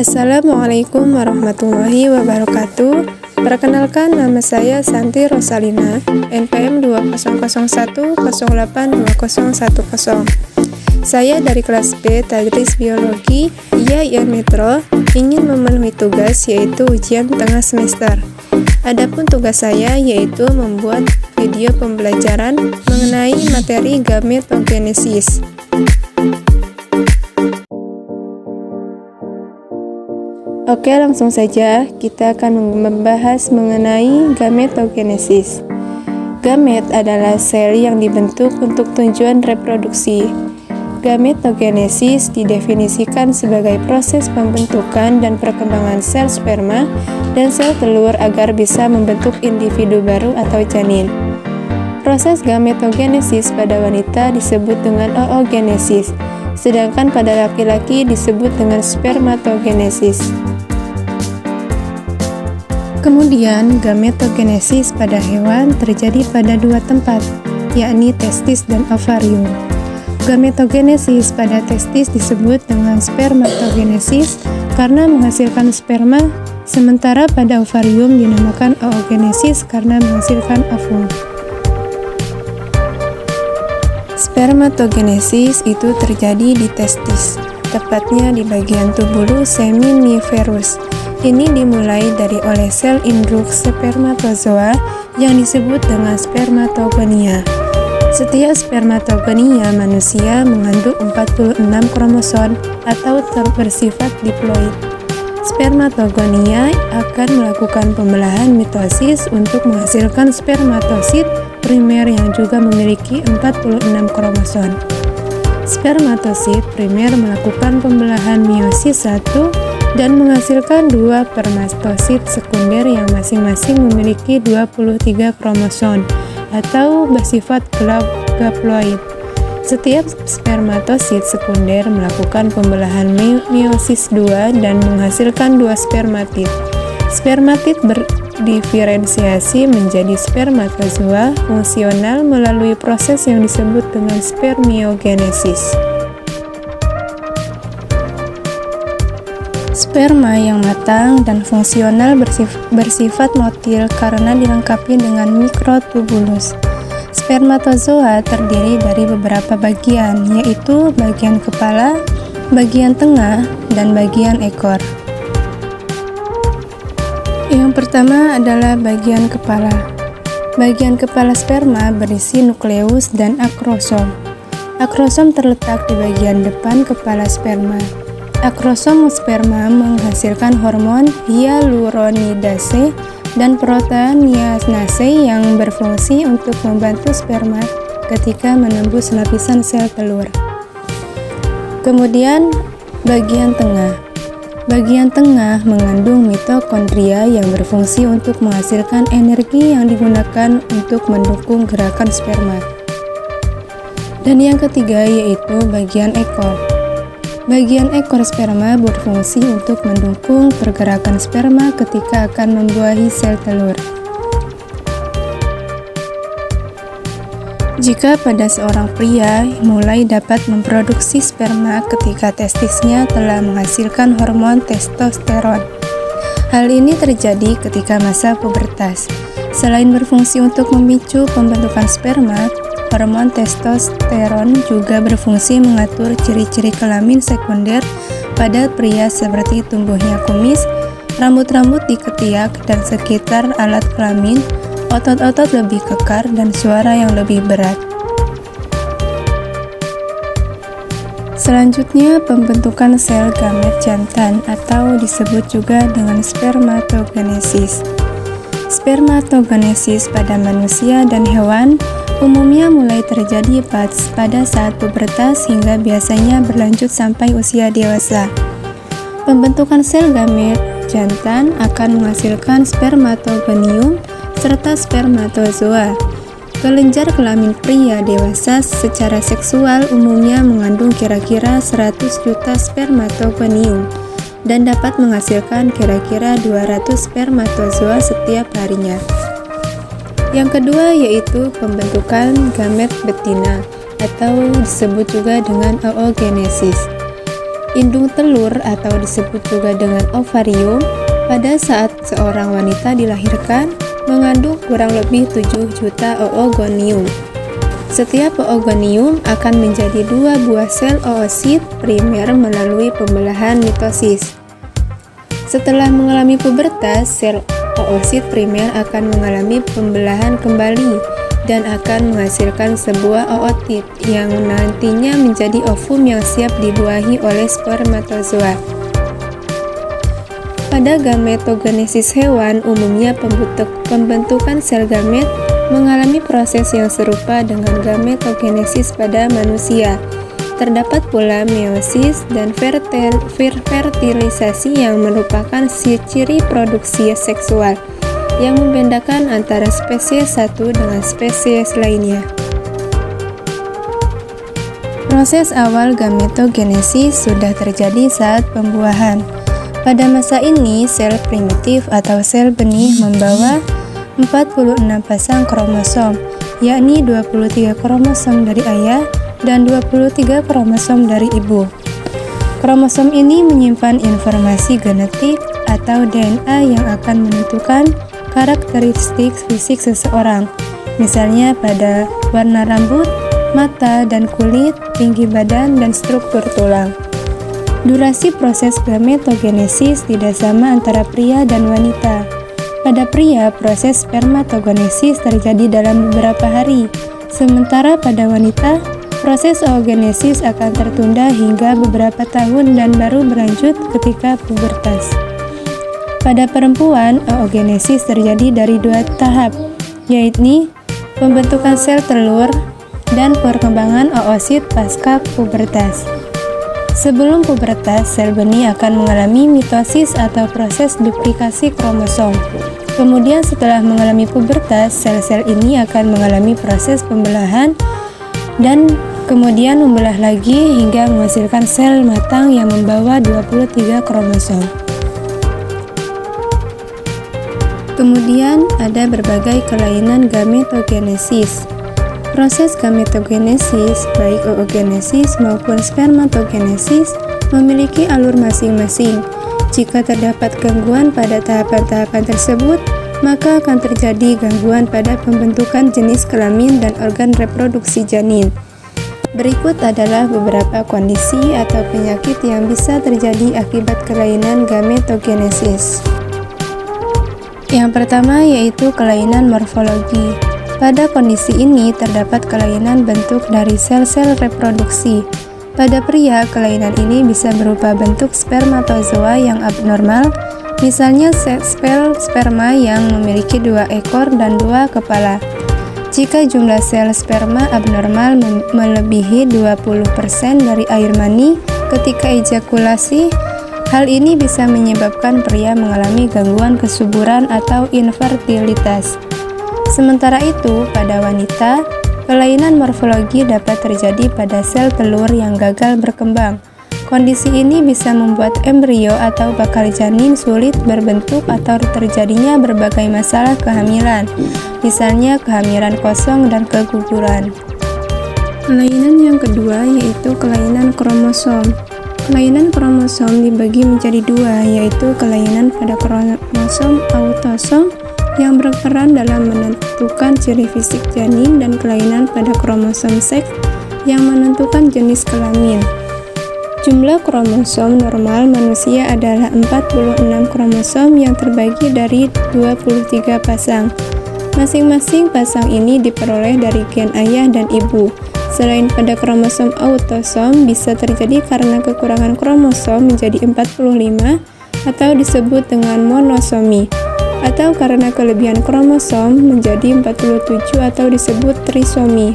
Assalamualaikum warahmatullahi wabarakatuh. Perkenalkan, nama saya Santi Rosalina, NPM 2001082010. Saya dari kelas B Tadris Biologi IAIN Metro, ingin memenuhi tugas yaitu ujian tengah semester. Adapun tugas saya yaitu membuat video pembelajaran mengenai materi gametogenesis. Oke, langsung saja kita akan membahas mengenai gametogenesis. Gamet adalah sel yang dibentuk untuk tujuan reproduksi. Gametogenesis didefinisikan sebagai proses pembentukan dan perkembangan sel sperma dan sel telur agar bisa membentuk individu baru atau janin. Proses gametogenesis pada wanita disebut dengan oogenesis, sedangkan pada laki-laki disebut dengan spermatogenesis. Kemudian, gametogenesis pada hewan terjadi pada dua tempat, yakni testis dan ovarium. Gametogenesis pada testis disebut dengan spermatogenesis karena menghasilkan sperma, sementara pada ovarium dinamakan oogenesis karena menghasilkan ovum. Spermatogenesis itu terjadi di testis, tepatnya di bagian tubulus seminiferus. Ini dimulai dari oleh sel induk spermatozoa yang disebut dengan spermatogonia. Setiap spermatogonia manusia mengandung 46 kromosom atau bersifat diploid. Spermatogonia akan melakukan pembelahan mitosis untuk menghasilkan spermatosit primer yang juga memiliki 46 kromosom. Spermatosit primer melakukan pembelahan meiosis 1 dan menghasilkan dua spermatosit sekunder yang masing-masing memiliki 23 kromosom atau bersifat haploid. Setiap spermatosit sekunder melakukan pembelahan meiosis 2 dan menghasilkan dua spermatid. Spermatid berdiferensiasi menjadi spermatozoa fungsional melalui proses yang disebut dengan spermiogenesis. Sperma yang matang dan fungsional bersifat motil karena dilengkapi dengan mikrotubulus. Spermatozoa terdiri dari beberapa bagian, yaitu bagian kepala, bagian tengah, dan bagian ekor. Yang pertama adalah bagian kepala. Bagian kepala sperma berisi nukleus dan akrosom. Akrosom terletak di bagian depan kepala sperma. Akrosom sperma menghasilkan hormon hyaluronidase dan proteinase yang berfungsi untuk membantu sperma ketika menembus lapisan sel telur. Kemudian, bagian tengah. Bagian tengah mengandung mitokondria yang berfungsi untuk menghasilkan energi yang digunakan untuk mendukung gerakan sperma. Dan yang ketiga yaitu bagian ekor. Bagian ekor sperma berfungsi untuk mendukung pergerakan sperma ketika akan membuahi sel telur. Jika pada seorang pria mulai dapat memproduksi sperma ketika testisnya telah menghasilkan hormon testosteron. Hal ini terjadi ketika masa pubertas. Selain berfungsi untuk memicu pembentukan sperma, hormon testosteron juga berfungsi mengatur ciri-ciri kelamin sekunder pada pria seperti tumbuhnya kumis, rambut-rambut di ketiak dan sekitar alat kelamin, otot-otot lebih kekar, dan suara yang lebih berat. Selanjutnya, pembentukan sel gamet jantan atau disebut juga dengan spermatogenesis. Spermatogenesis pada manusia dan hewan umumnya mulai terjadi pada saat pubertas hingga biasanya berlanjut sampai usia dewasa. Pembentukan sel gamet jantan akan menghasilkan spermatogonium serta spermatozoa. Kelenjar kelamin pria dewasa secara seksual umumnya mengandung kira-kira 100 juta spermatogonium, dan dapat menghasilkan kira-kira 200 spermatozoa setiap harinya. Yang kedua yaitu pembentukan gamet betina atau disebut juga dengan oogenesis. Indung telur atau disebut juga dengan ovarium pada saat seorang wanita dilahirkan mengandung kurang lebih 7 juta oogonium. Setiap oogonium akan menjadi 2 buah sel oosit primer melalui pembelahan mitosis. Setelah mengalami pubertas, sel oosit primer akan mengalami pembelahan kembali dan akan menghasilkan sebuah ootit yang nantinya menjadi ovum yang siap dibuahi oleh spermatozoa. Pada gametogenesis hewan, umumnya pembentukan sel gamet mengalami proses yang serupa dengan gametogenesis pada manusia. Terdapat pula meiosis dan fertilisasi yang merupakan ciri produksi seksual yang membedakan antara spesies satu dengan spesies lainnya. Proses awal gametogenesis sudah terjadi saat pembuahan. Pada masa ini, sel primitif atau sel benih membawa 46 pasang kromosom, yakni 23 kromosom dari ayah dan 23 kromosom dari ibu. Kromosom ini menyimpan informasi genetik atau DNA yang akan menentukan karakteristik fisik seseorang, misalnya pada warna rambut, mata dan kulit, tinggi badan, dan struktur tulang. Durasi proses gametogenesis tidak sama antara pria dan wanita. Pada pria, proses spermatogenesis terjadi dalam beberapa hari, sementara pada wanita, proses oogenesis akan tertunda hingga beberapa tahun dan baru berlanjut ketika pubertas. Pada perempuan, oogenesis terjadi dari 2 tahap, yaitu pembentukan sel telur dan perkembangan oosit pasca pubertas. Sebelum pubertas, sel benih akan mengalami mitosis atau proses duplikasi kromosom. Kemudian setelah mengalami pubertas, sel-sel ini akan mengalami proses pembelahan dan kemudian membelah lagi hingga menghasilkan sel matang yang membawa 23 kromosom. Kemudian ada berbagai kelainan gametogenesis. Proses gametogenesis, baik oogenesis maupun spermatogenesis, memiliki alur masing-masing. Jika terdapat gangguan pada tahapan-tahapan tersebut, maka akan terjadi gangguan pada pembentukan jenis kelamin dan organ reproduksi janin. Berikut adalah beberapa kondisi atau penyakit yang bisa terjadi akibat kelainan gametogenesis. Yang pertama yaitu kelainan morfologi. Pada kondisi ini terdapat kelainan bentuk dari sel-sel reproduksi. Pada pria, kelainan ini bisa berupa bentuk spermatozoa yang abnormal, misalnya sel sperma yang memiliki 2 ekor dan 2 kepala. Jika jumlah sel sperma abnormal melebihi 20% dari air mani ketika ejakulasi, hal ini bisa menyebabkan pria mengalami gangguan kesuburan atau infertilitas. Sementara itu, pada wanita, kelainan morfologi dapat terjadi pada sel telur yang gagal berkembang. Kondisi ini bisa membuat embrio atau bakal janin sulit berbentuk atau terjadinya berbagai masalah kehamilan, misalnya kehamilan kosong dan keguguran. Kelainan yang kedua yaitu kelainan kromosom. Kelainan kromosom dibagi menjadi 2, yaitu kelainan pada kromosom autosom yang berperan dalam menentukan ciri fisik janin dan kelainan pada kromosom seks yang menentukan jenis kelamin. Jumlah kromosom normal manusia adalah 46 kromosom yang terbagi dari 23 pasang. Masing-masing pasang ini diperoleh dari gen ayah dan ibu. Selain pada kromosom autosom bisa terjadi karena kekurangan kromosom menjadi 45 atau disebut dengan monosomi, atau karena kelebihan kromosom menjadi 47 atau disebut trisomi.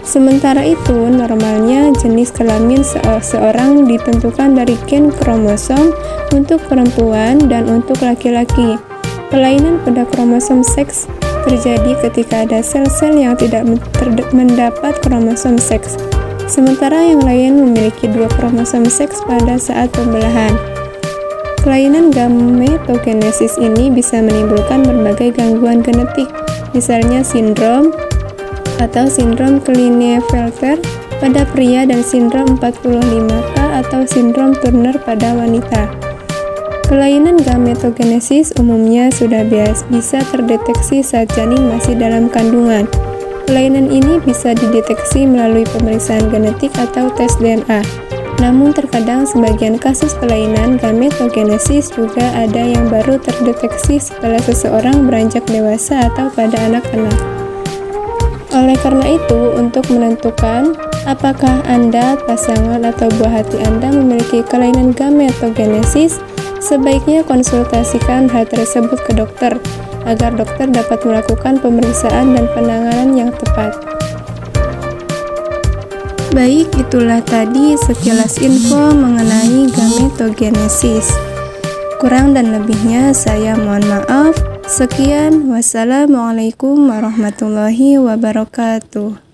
Sementara itu, normalnya jenis kelamin seseorang ditentukan dari gen kromosom untuk perempuan dan untuk laki-laki. Kelainan pada kromosom seks terjadi ketika ada sel-sel yang tidak mendapat kromosom seks, sementara yang lain memiliki 2 kromosom seks pada saat pembelahan. Kelainan gametogenesis ini bisa menimbulkan berbagai gangguan genetik, misalnya sindrom atau sindrom Klinefelter pada pria dan sindrom 45K atau sindrom Turner pada wanita. Kelainan gametogenesis umumnya sudah bisa terdeteksi saat janin masih dalam kandungan. Kelainan ini bisa dideteksi melalui pemeriksaan genetik atau tes DNA. Namun terkadang sebagian kasus kelainan gametogenesis juga ada yang baru terdeteksi setelah seseorang beranjak dewasa atau pada anak-anak. Oleh karena itu, untuk menentukan apakah Anda, pasangan, atau buah hati Anda memiliki kelainan gametogenesis, sebaiknya konsultasikan hal tersebut ke dokter, agar dokter dapat melakukan pemeriksaan dan penanganan yang tepat. Baik, itulah tadi sekilas info mengenai gametogenesis. Kurang dan lebihnya saya mohon maaf. Sekian, wassalamualaikum warahmatullahi wabarakatuh.